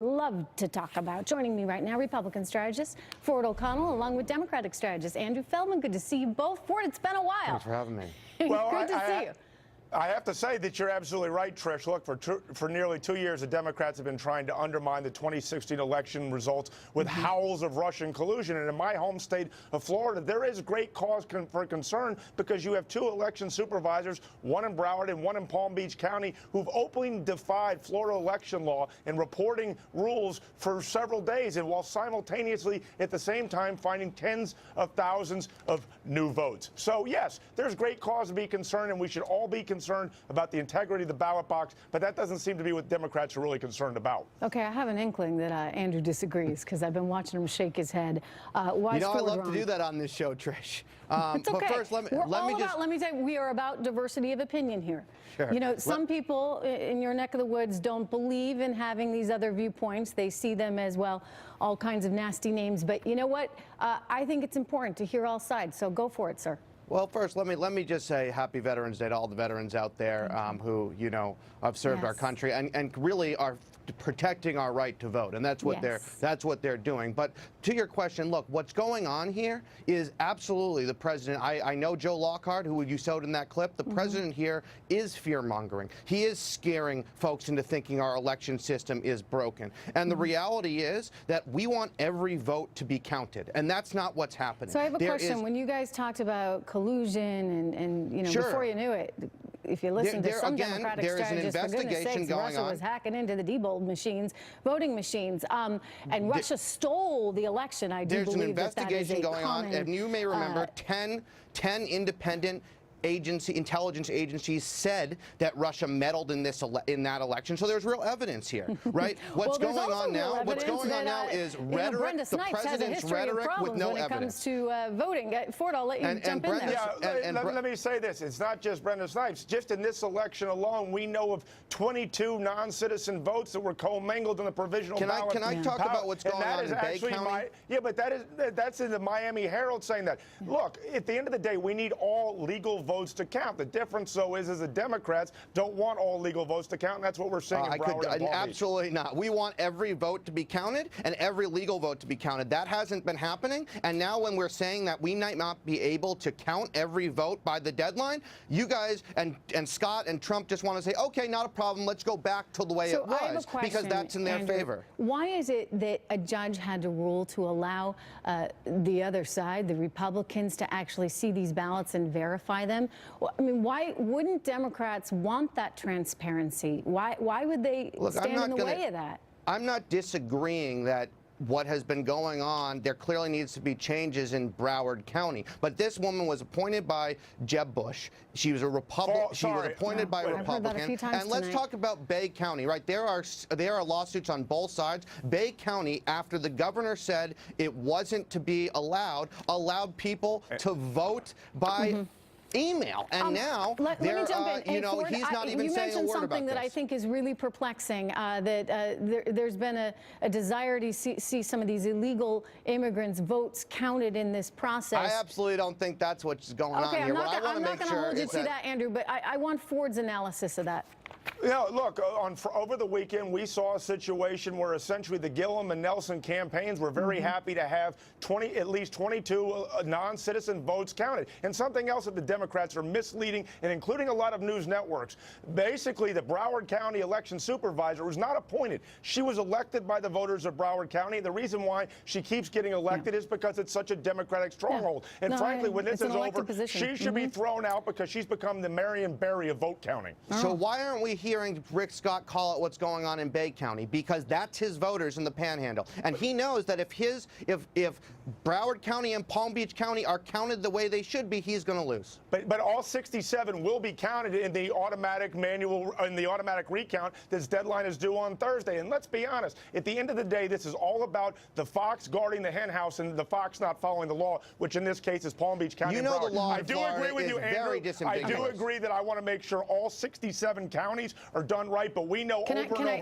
Love to talk about. Joining me right now, Republican strategist Ford O'Connell, along with Democratic strategist Andrew Feldman. Good to see you both. Ford, it's been a while. Thanks for having me. Well, good to see you. I have to say that you're absolutely right, Trish. Look, for nearly 2 years, the Democrats have been trying to undermine the 2016 election results with howls of Russian collusion. And in my home state of Florida, there is great cause for concern because you have two election supervisors, one in Broward and one in Palm Beach County, who've openly defied Florida election law and reporting rules for several days, and while simultaneously at the same time finding tens of thousands of new votes. So, yes, there's great cause to be concerned, and we should all be concerned about the integrity of the ballot box, but that doesn't seem to be what Democrats are really concerned about. Okay, I have an inkling that Andrew disagrees because I've been watching him shake his head. Why you know, I love wrong? to do that on this show, Trish. It's okay. But first, let me say, we are about diversity of opinion here. Sure. You know, some people in your neck of the woods don't believe in having these other viewpoints. They see them as, well, all kinds of nasty names. But you know what? I think it's important to hear all sides. So go for it, sir. Well, first, let me just say Happy Veterans Day to all the veterans out there who, you know, have served our country and really are protecting our right to vote, and that's what they're doing. But to your question, look, what's going on here is absolutely the president. I know Joe Lockhart, who you showed in that clip. The president here is fear-mongering. He is scaring folks into thinking our election system is broken. And the reality is that we want every vote to be counted, and that's not what's happening. So I have a question. When you guys talked about collusion and you know, before you knew it, if you listen to some Democratic strategists, for goodness sakes, Russia was hacking into the Diebold machines, voting machines, and Russia stole the election. I do believe that that is a investigation going on, and you may remember 10 independent intelligence agencies said that Russia meddled in that election. So there's real evidence here, right? What's going on now? What's going on now is rhetoric. The president's rhetoric with no when evidence. When it comes to voting. Ford, I'll let you jump in there. Yeah, let me say this. It's not just Brenda Snipes. Just in this election alone, we know of 22 non-citizen votes that were commingled in the provisional ballot. Can I talk about what's going on in Bay County? Yeah, but that's in the Miami Herald saying that. Look, at the end of the day, we need all legal votes to count. The difference, though, is the Democrats don't want all legal votes to count, and that's what we're seeing in Broward and Palm Beach. Absolutely not. We want every vote to be counted and every legal vote to be counted. That hasn't been happening, and now when we're saying that we might not be able to count every vote by the deadline, you guys and Scott and Trump just want to say, okay, not a problem, let's go back to the way it was, because that's in their favor. Why is it that a judge had to rule to allow the other side, the Republicans, to actually see these ballots and verify them? I mean, why wouldn't Democrats want that transparency? Why would they stand in the way of that? I'm not disagreeing that what has been going on, there clearly needs to be changes in Broward County. But this woman was appointed by Jeb Bush. She was a Republican. She was appointed by a Republican. And let's talk about Bay County, right? There are lawsuits on both sides. Bay County, after the governor said it wasn't to be allowed people to vote by email, and now let me jump in. you know, Ford, he's not even saying a word about this. You mentioned something that I think is really perplexing, that there's been a desire to see some of these illegal immigrants' votes counted in this process. I absolutely don't think that's what's going on here. I'm not going to hold you to that, Andrew, but I want Ford's analysis of that. You know, look, over the weekend, we saw a situation where essentially the Gillum and Nelson campaigns were very happy to have at least 22 non-citizen votes counted. And something else that the Democrats are misleading, and including a lot of news networks. Basically, the Broward County election supervisor was not appointed. She was elected by the voters of Broward County. The reason why she keeps getting elected is because it's such a Democratic stronghold. And frankly, when this is over, she should be thrown out because she's become the Marion Barry of vote counting. So why aren't we hearing Rick Scott call out what's going on in Bay County? Because that's his voters in the Panhandle, and he knows that if Broward County and Palm Beach County are counted the way they should be, he's going to lose. But all 67 will be counted in the automatic recount. This deadline is due on Thursday. And let's be honest, at the end of the day, this is all about the fox guarding the hen house and the fox not following the law, which in this case is Palm Beach County. You know, the law I do agree with you, Andrew. I do agree that I want to make sure all 67 counties are done right, but we know over and over.